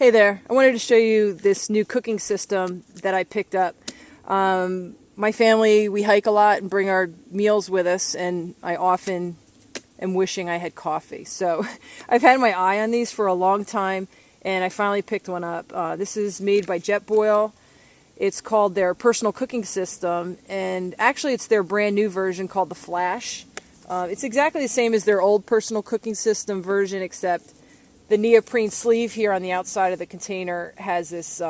Hey there, I wanted to show you this new cooking system that I picked up. My family, we hike a lot and bring our meals with us, and I often am wishing I had coffee. So I've had my eye on these for a long time, and I finally picked one up. This is made by JetBoil. It's called their personal cooking system, and actually it's their brand new version called the Flash. It's exactly the same as their old personal cooking system version, except the neoprene sleeve here on the outside of the container has this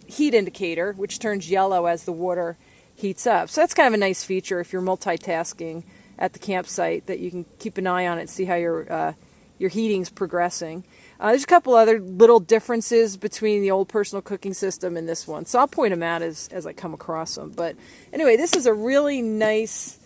heat indicator, which turns yellow as the water heats up. So that's kind of a nice feature if you're multitasking at the campsite, that you can keep an eye on it and see how your heating's progressing. There's a couple other little differences between the old personal cooking system and this one, so I'll point them out as I come across them. But anyway, this is a really nice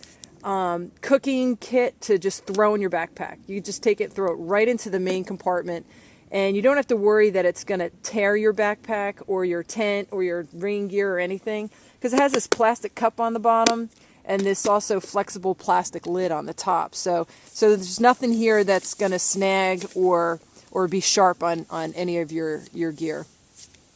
cooking kit to just throw in your backpack. You just take it, throw it right into the main compartment, and you don't have to worry that it's going to tear your backpack or your tent or your rain gear or anything, because it has this plastic cup on the bottom and this also flexible plastic lid on the top. So there's nothing here that's going to snag or be sharp on any of your gear.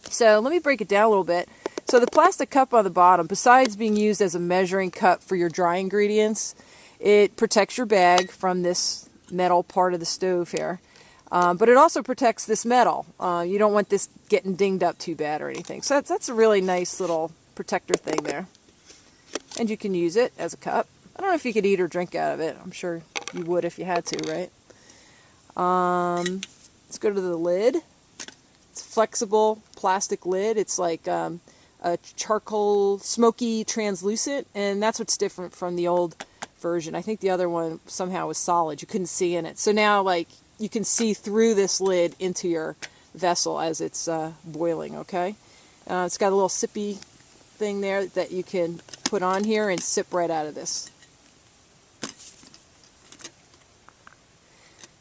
So let me break it down a little bit. So the plastic cup on the bottom, besides being used as a measuring cup for your dry ingredients, it protects your bag from this metal part of the stove here. But it also protects this metal. You don't want this getting dinged up too bad or anything. So that's a really nice little protector thing there. And you can use it as a cup. I don't know if you could eat or drink out of it. I'm sure you would if you had to, right? Let's go to the lid. It's a flexible plastic lid. It's like a charcoal, smoky, translucent, and that's what's different from the old version. I think the other one somehow was solid. You couldn't see in it. So now, like, you can see through this lid into your vessel as it's boiling, okay? It's got a little sippy thing there that you can put on here and sip right out of this.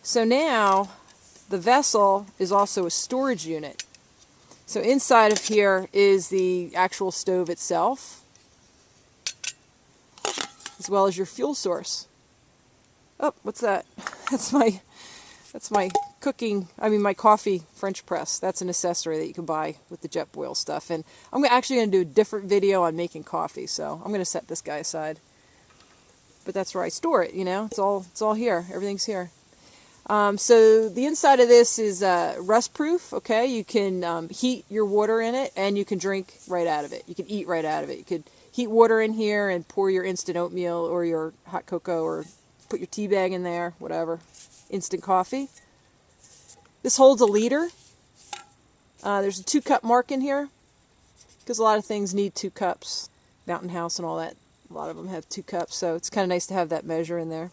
So now the vessel is also a storage unit. So inside of here is the actual stove itself, as well as your fuel source. Oh, what's that? That's my cooking, my coffee French press. That's an accessory that you can buy with the JetBoil stuff. And I'm actually going to do a different video on making coffee, so I'm going to set this guy aside. But that's where I store it, you know. It's all here. Everything's here. So the inside of this is rust proof, okay? You can heat your water in it, and you can drink right out of it. You can eat right out of it. You could heat water in here and pour your instant oatmeal or your hot cocoa, or put your tea bag in there, whatever. Instant coffee. This holds 1 liter. There's a 2-cup mark in here, because a lot of things need 2 cups. Mountain House and all that, a lot of them have 2 cups, so it's kind of nice to have that measure in there.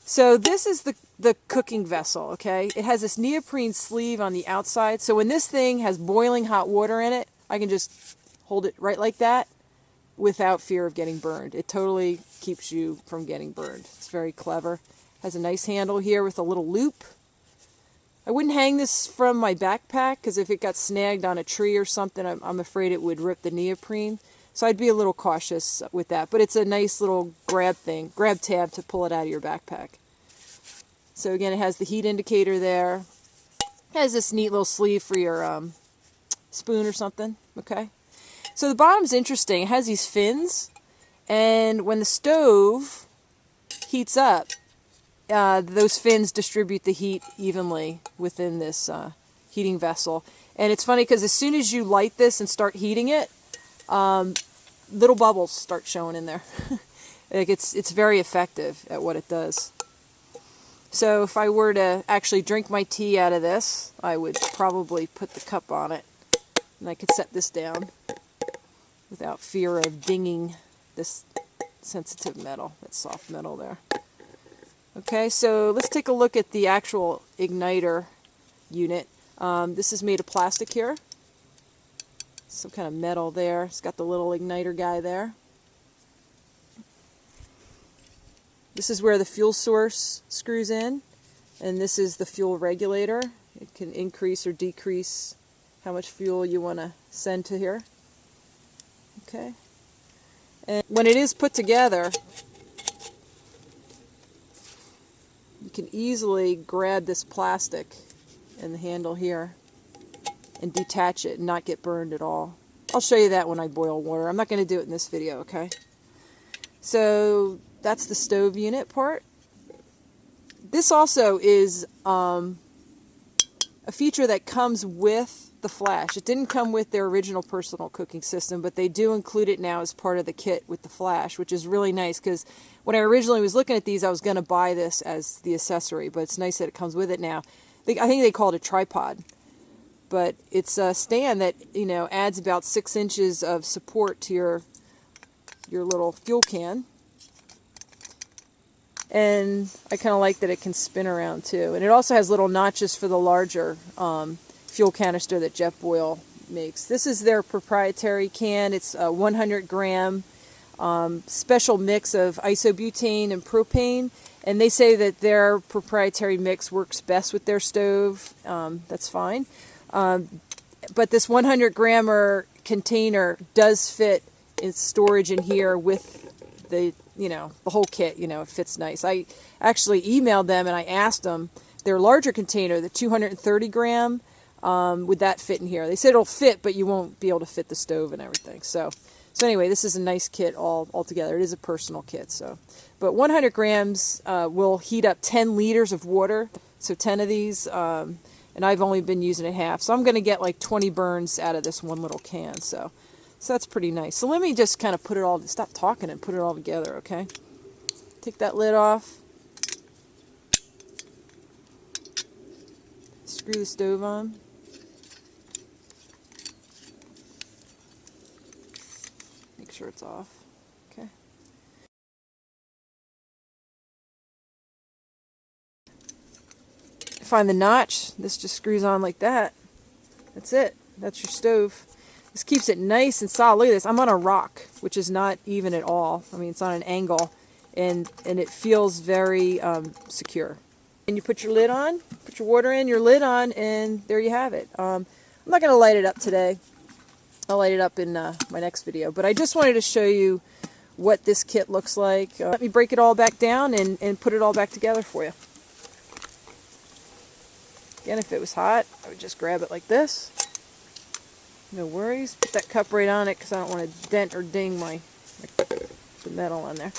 So this is the cooking vessel, okay? It has this neoprene sleeve on the outside, so when this thing has boiling hot water in it, I can just hold it right like that without fear of getting burned. It totally keeps you from getting burned. It's very clever. Has a nice handle here with a little loop. I wouldn't hang this from my backpack, because if it got snagged on a tree or something, I'm afraid it would rip the neoprene. So I'd be a little cautious with that. But it's a nice little grab tab to pull it out of your backpack. So again, it has the heat indicator there. It has this neat little sleeve for your spoon or something, okay? So the bottom's interesting. It has these fins, and when the stove heats up, those fins distribute the heat evenly within this heating vessel. And it's funny, because as soon as you light this and start heating it, little bubbles start showing in there. Like it's very effective at what it does. So if I were to actually drink my tea out of this, I would probably put the cup on it, and I could set this down without fear of dinging this sensitive metal, that soft metal there. Okay, so let's take a look at the actual igniter unit. This is made of plastic here. Some kind of metal there. It's got the little igniter guy there. This is where the fuel source screws in, and this is the fuel regulator. It can increase or decrease how much fuel you want to send to here. Okay. And when it is put together, you can easily grab this plastic and the handle here and detach it and not get burned at all. I'll show you that when I boil water. I'm not going to do it in this video, okay? So that's the stove unit part. This also is a feature that comes with the flash. It didn't come with their original personal cooking system, but they do include it now as part of the kit with the flash, which is really nice because when I originally was looking at these, I was going to buy this as the accessory, but it's nice that it comes with it now. I think they call it a tripod, but it's a stand that, you know, adds about 6 inches of support to your little fuel can. And I kind of like that it can spin around too. And it also has little notches for the larger fuel canister that JetBoil makes. This is their proprietary can. It's a 100 gram special mix of isobutane and propane. And they say that their proprietary mix works best with their stove. That's fine. But this 100 grammer container does fit in storage in here with the, you know, the whole kit. You know, it fits nice. I actually emailed them and I asked them their larger container, the 230 gram, would that fit in here? They said it'll fit, but you won't be able to fit the stove and everything. So anyway, this is a nice kit all together. It is a personal kit. So, but 100 grams will heat up 10 liters of water. So 10 of these, and I've only been using it half. So I'm going to get like 20 burns out of this one little can. So that's pretty nice. So let me just kind of put it all, stop talking and put it all together, okay? Take that lid off. Screw the stove on. Make sure it's off. Okay. Find the notch. This just screws on like that. That's it. That's your stove. This keeps it nice and solid. Look at this. I'm on a rock, which is not even at all. I mean, it's on an angle, and it feels very secure. And you put your lid on, put your water in, your lid on, and there you have it. I'm not going to light it up today. I'll light it up in my next video. But I just wanted to show you what this kit looks like. Let me break it all back down and put it all back together for you. Again, if it was hot, I would just grab it like this. No worries. Put that cup right on it because I don't want to dent or ding the metal on there.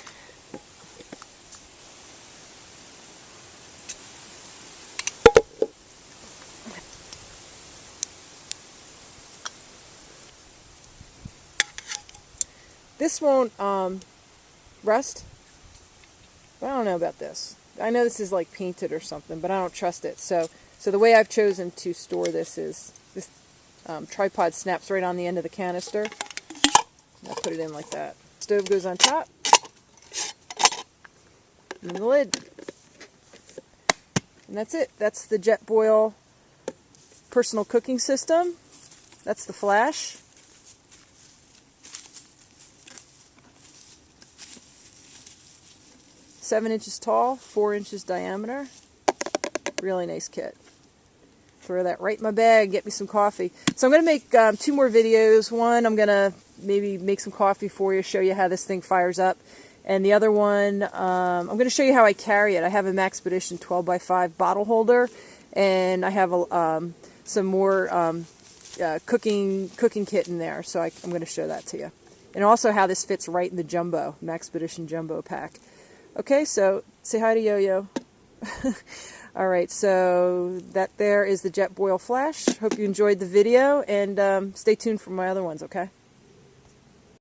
This won't rust. But I don't know about this. I know this is like painted or something, but I don't trust it. So the way I've chosen to store this is this tripod snaps right on the end of the canister. I put it in like that. Stove goes on top. And the lid. And that's it. That's the JetBoil personal cooking system. That's the flash. "7 inches tall, 4 inches diameter." Really nice kit. Throw that right in my bag, get me some coffee. So I'm going to make 2 more videos. One, I'm going to maybe make some coffee for you, show you how this thing fires up. And the other one, I'm going to show you how I carry it. I have a Maxpedition 12x5 bottle holder, and I have some more cooking kit in there. So I'm going to show that to you. And also how this fits right in the jumbo, Maxpedition jumbo pack. Okay, so say hi to Yo-Yo. Alright, so that there is the JetBoil flash. Hope you enjoyed the video, and stay tuned for my other ones, okay?